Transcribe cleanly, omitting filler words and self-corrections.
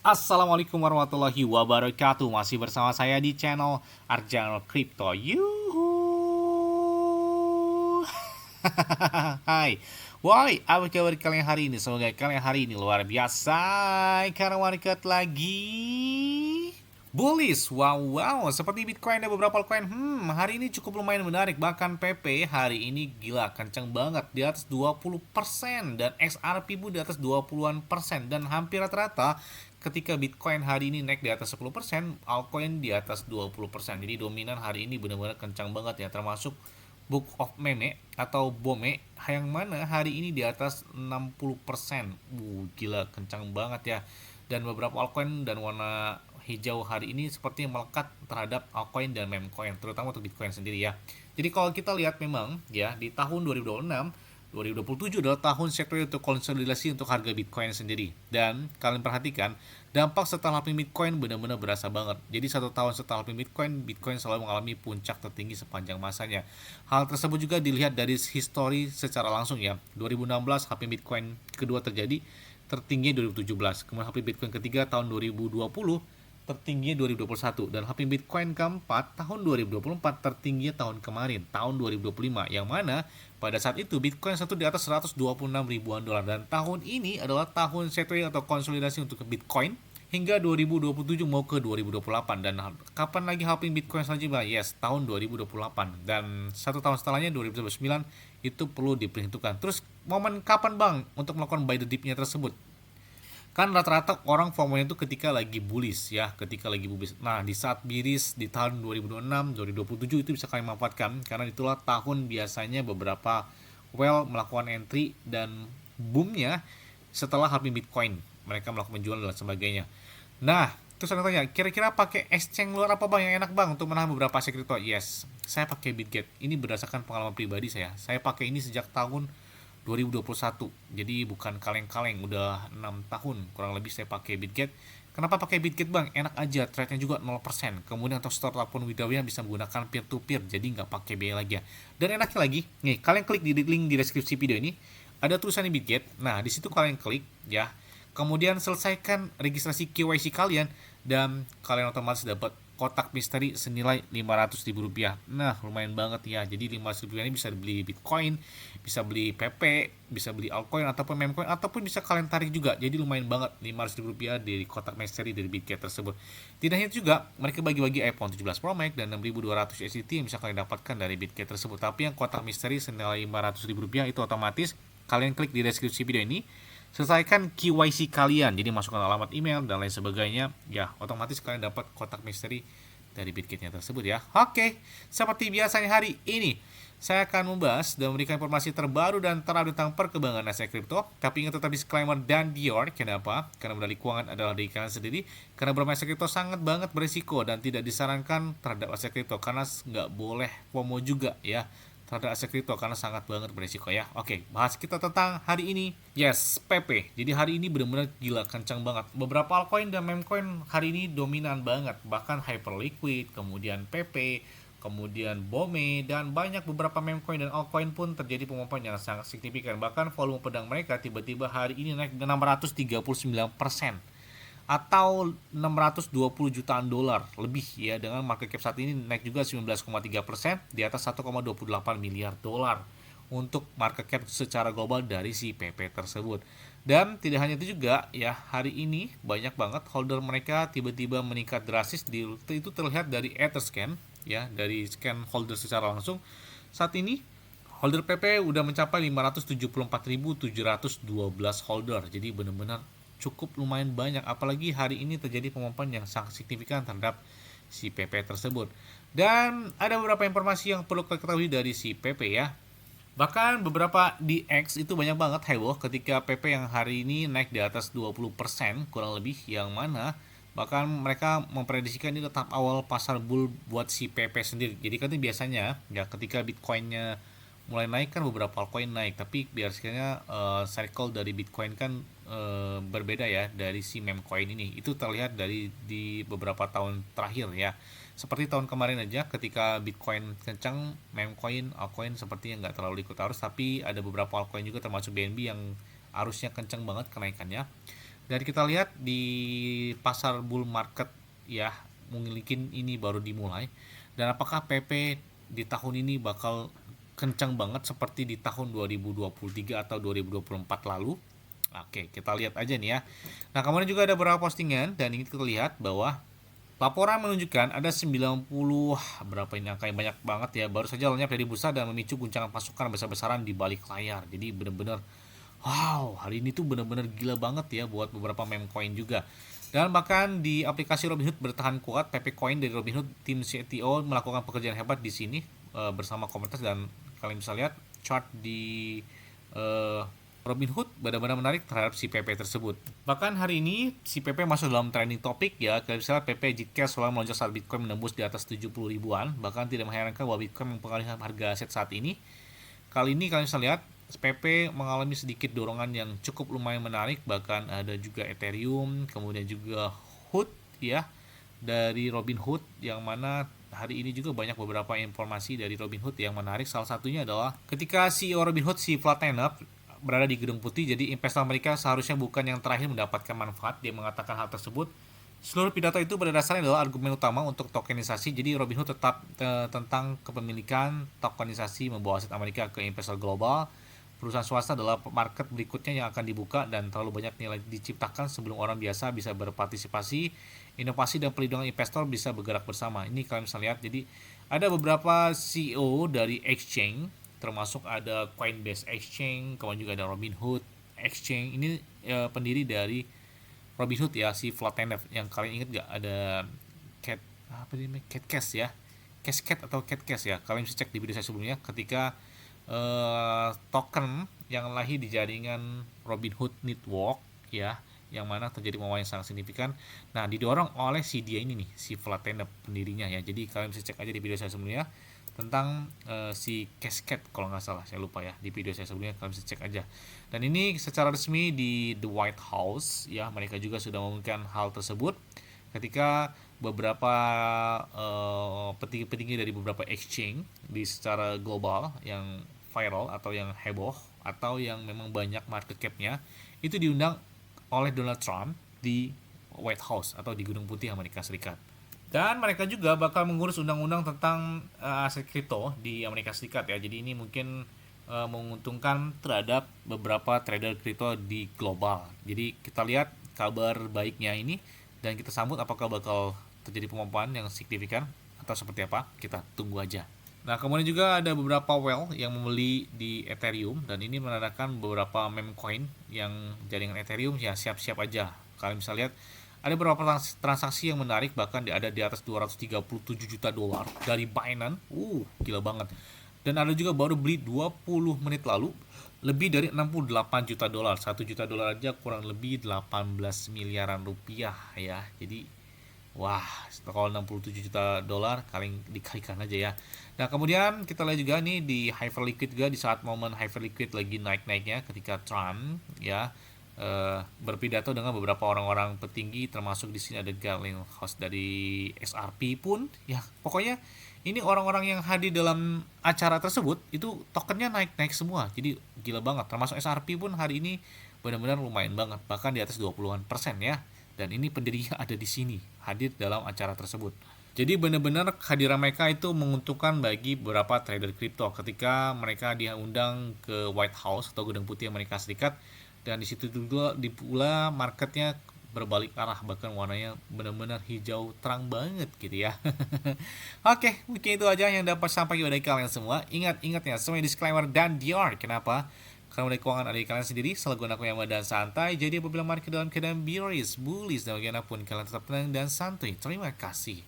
Assalamualaikum warahmatullahi wabarakatuh. Masih bersama saya di channel Arjanul Crypto. Yuhu. Hai. Woi, apa kabar kalian hari ini? Semoga kalian hari ini luar biasa karena market lagi bullish. Wow. Seperti Bitcoin dan beberapa altcoin. Hari ini cukup lumayan menarik. Bahkan PP hari ini gila kenceng banget di atas 20% dan XRP pun di atas 20-an% dan hampir rata-rata ketika Bitcoin hari ini naik di atas 10%, altcoin di atas 20%. Jadi dominan hari ini benar-benar kencang banget ya, termasuk Book of Meme atau BOME yang mana hari ini di atas 60%. Gila kencang banget ya. Dan beberapa altcoin dan warna hijau hari ini sepertinya melekat terhadap altcoin dan meme coin, terutama untuk Bitcoin sendiri ya. Jadi kalau kita lihat memang ya di tahun 2026 2027 adalah tahun sektor untuk konsolidasi untuk harga Bitcoin sendiri. Dan kalian perhatikan, dampak setelah halving Bitcoin benar-benar berasa banget. Jadi 1 tahun setelah halving Bitcoin, Bitcoin selalu mengalami puncak tertinggi sepanjang masanya. Hal tersebut juga dilihat dari histori secara langsung ya. 2016 halving Bitcoin kedua terjadi, tertinggi 2017. Kemudian halving Bitcoin ketiga tahun 2020, tertingginya 2021, dan halving Bitcoin keempat tahun 2024, tertingginya tahun kemarin tahun 2025, yang mana pada saat itu Bitcoin satu di atas 126 ribuan dolar. Dan tahun ini adalah tahun settling atau konsolidasi untuk Bitcoin hingga 2027 mau ke 2028. Dan kapan lagi halving Bitcoin selanjutnya? Yes, tahun 2028. Dan 1 tahun setelahnya 2029 itu perlu diperhitungkan. Terus momen kapan bang untuk melakukan buy the dip-nya tersebut? Kan rata-rata orang FOMO itu ketika lagi bullish ya, ketika lagi bullish. Nah, di saat miris di tahun 2026, 2027 itu bisa kalian manfaatkan karena itulah tahun biasanya beberapa well melakukan entry dan boomnya setelah halving Bitcoin. Mereka melakukan penjualan dan sebagainya. Nah, terus saya tanya, kira-kira pakai exchange luar apa bang yang enak bang untuk menahan beberapa aset kripto? Yes, saya pakai Bitget. Ini berdasarkan pengalaman pribadi saya. Saya pakai ini sejak tahun 2021. Jadi bukan kaleng-kaleng, udah 6 tahun kurang lebih saya pakai Bitget. Kenapa pakai Bitget bang? Enak aja, trade-nya juga 0%. Kemudian untuk store ataupun withdrawal bisa menggunakan peer to peer, jadi nggak pakai biaya lagi ya. Dan enaknya lagi, nih kalian klik di link di deskripsi video ini, ada tulisannya Bitget. Nah, di situ kalian klik ya. Kemudian selesaikan registrasi KYC kalian dan kalian otomatis dapat kotak misteri senilai Rp500.000. Nah, lumayan banget ya. Jadi Rp500.000 ini bisa beli Bitcoin, bisa beli PP, bisa beli altcoin ataupun meme coin, ataupun bisa kalian tarik juga. Jadi lumayan banget Rp500.000 dari kotak misteri dari Bitget tersebut. Tidak hanya itu juga, mereka bagi-bagi iPhone 17 Pro Max dan 6.200 USDT yang bisa kalian dapatkan dari Bitget tersebut. Tapi yang kotak misteri senilai Rp500.000 itu otomatis kalian klik di deskripsi video ini, selesaikan KYC kalian, jadi masukkan alamat email dan lain sebagainya, ya otomatis kalian dapat kotak misteri dari Bitgetnya tersebut ya. Oke, seperti biasanya hari ini saya akan membahas dan memberikan informasi terbaru dan terupdate tentang perkembangan aset kripto. Tapi ingat tetap disclaimer dan dior. Kenapa? Karena modal keuangan adalah dari kalian sendiri. Karena bermain aset kripto sangat banget berisiko dan tidak disarankan terhadap aset kripto karena nggak boleh FOMO juga ya terhadap aset kripto karena sangat banget beresiko ya. Oke, bahas kita tentang hari ini. Yes, PP. Jadi hari ini benar-benar gila kencang banget. Beberapa altcoin dan meme coin hari ini dominan banget. Bahkan Hyperliquid, kemudian PP, kemudian BOME, dan banyak beberapa meme coin dan altcoin pun terjadi pemompaan yang sangat signifikan. Bahkan volume pedang mereka tiba-tiba hari ini naik 639%. Atau 620 jutaan dolar lebih ya, dengan market cap saat ini naik juga 19,3% di atas 1,28 miliar dolar untuk market cap secara global dari si PP tersebut. Dan tidak hanya itu juga ya, hari ini banyak banget holder mereka tiba-tiba meningkat drastis, itu terlihat dari Etherscan ya, dari scan holder secara langsung. Saat ini holder PP udah mencapai 574.712 holder. Jadi benar-benar cukup lumayan banyak, apalagi hari ini terjadi pemompaan yang sangat signifikan terhadap si PP tersebut. Dan ada beberapa informasi yang perlu kita ketahui dari si PP ya. Bahkan beberapa di X itu banyak banget heboh ketika PP yang hari ini naik di atas 20% kurang lebih, yang mana bahkan mereka memprediksikan ini tetap awal pasar bull buat si PP sendiri. Jadi kan biasanya ya ketika Bitcoinnya mulai naik kan beberapa altcoin naik, tapi biasanya cycle dari Bitcoin kan berbeda ya dari si meme coin ini. Itu terlihat dari di beberapa tahun terakhir ya. Seperti tahun kemarin aja ketika Bitcoin kencang, meme coin, altcoin sepertinya nggak terlalu ikut arus, tapi ada beberapa altcoin juga termasuk BNB yang arusnya kencang banget kenaikannya. Dan kita lihat di pasar bull market ya, mungkin ini baru dimulai. Dan apakah PP di tahun ini bakal kencang banget seperti di tahun 2023 atau 2024 lalu? Oke, kita lihat aja nih ya. Nah, kemudian juga ada beberapa postingan dan ini kita lihat bahwa laporan menunjukkan ada 90 berapa ini angka yang banyak banget ya. Baru saja lenyap dari bursa dan memicu guncangan pasukan besar-besaran di balik layar. Jadi benar-benar wow, hari ini tuh benar-benar gila banget ya buat beberapa meme coin juga. Dan bahkan di aplikasi Robinhood bertahan kuat, PP Coin dari Robinhood, tim CTO melakukan pekerjaan hebat di sini bersama komunitas, dan kalian bisa lihat chart di Robinhood benar-benar menarik terhadap si PP tersebut. Bahkan hari ini si PP masuk dalam trending topik ya. Kalian bisa lihat PP Zcash selalu melonjak saat Bitcoin menembus di atas 70 ribuan. Bahkan tidak mengherankan bahwa Bitcoin mempengaruhi harga aset saat ini. Kali ini kalian bisa lihat PP mengalami sedikit dorongan yang cukup lumayan menarik. Bahkan ada juga Ethereum, kemudian juga HOOD ya dari Robinhood, yang mana hari ini juga banyak beberapa informasi dari Robinhood yang menarik. Salah satunya adalah ketika CEO Robinhood si Vlad Tenev berada di Gedung Putih, jadi investor mereka seharusnya bukan yang terakhir mendapatkan manfaat. Dia mengatakan hal tersebut. Seluruh pidato itu pada dasarnya adalah argumen utama untuk tokenisasi. Jadi Robinhood tetap tentang kepemilikan tokenisasi membawa aset Amerika ke investor global. Perusahaan swasta adalah market berikutnya yang akan dibuka, dan terlalu banyak nilai diciptakan sebelum orang biasa bisa berpartisipasi. Inovasi dan perlindungan investor bisa bergerak bersama. Ini kalian bisa lihat. Jadi ada beberapa CEO dari exchange, termasuk ada Coinbase Exchange, kemudian juga ada Robinhood Exchange. Ini pendiri dari Robinhood ya, si Vlad Tenev, yang kalian ingat gak ada Catcash ya, Cashcat atau Catcash ya. Kalian bisa cek di video saya sebelumnya ketika token yang lahir di jaringan Robinhood Network ya, yang mana terjadi penguatan yang sangat signifikan. Nah, didorong oleh si dia ini nih, si Vlad Tenev pendirinya ya. Jadi kalian bisa cek aja di video saya sebelumnya tentang si Cashcat kalau nggak salah, saya lupa ya, di video saya sebelumnya kalian bisa cek aja. Dan ini secara resmi di The White House ya, mereka juga sudah mengumumkan hal tersebut ketika beberapa petinggi-petinggi dari beberapa exchange di secara global yang viral atau yang heboh atau yang memang banyak market cap-nya itu diundang oleh Donald Trump di White House atau di Gedung Putih Amerika Serikat. Dan mereka juga bakal mengurus undang-undang tentang aset kripto di Amerika Serikat ya. Jadi ini mungkin menguntungkan terhadap beberapa trader kripto di global. Jadi kita lihat kabar baiknya ini dan kita sambut apakah bakal terjadi pemompan yang signifikan atau seperti apa. Kita tunggu aja. Nah, kemudian juga ada beberapa whale yang membeli di Ethereum, dan ini menandakan beberapa meme coin yang jaringan Ethereum ya siap-siap aja. Kalian bisa lihat ada beberapa transaksi yang menarik, bahkan ada di atas 237 juta dolar dari Binance. Gila banget. Dan ada juga baru beli 20 menit lalu lebih dari 68 juta dolar. 1 juta dolar aja kurang lebih 18 miliaran rupiah ya. Jadi wah, kalau 67 juta dolar kalian dikalikan aja ya. Nah, kemudian kita lihat juga nih di Hyperliquid juga, di saat momen Hyperliquid lagi naik-naiknya ketika Trump ya berpidato dengan beberapa orang-orang petinggi, termasuk di sini ada Galen host dari SRP pun ya. Pokoknya ini orang-orang yang hadir dalam acara tersebut itu tokennya naik-naik semua. Jadi gila banget. Termasuk SRP pun hari ini benar-benar lumayan banget, bahkan di atas 20% ya. Dan ini pendirinya ada di sini, hadir dalam acara tersebut. Jadi benar-benar kehadiran mereka itu menguntungkan bagi beberapa trader kripto ketika mereka diundang ke White House atau Gedung Putih Amerika Serikat. Dan di situ juga di pula marketnya berbalik arah, bahkan warnanya benar-benar hijau terang banget gitu ya. Oke, mungkin itu aja yang dapat sampaikan kepada kalian semua. Ingat ya, semua disclaimer dan dior. Kenapa? Karena dari keuangan ada di kalian sendiri, selalu gunakan yang dan santai. Jadi apabila market dalam keadaan bearish, bullish, dan bagaimanapun kalian tetap tenang dan santuy. Terima kasih.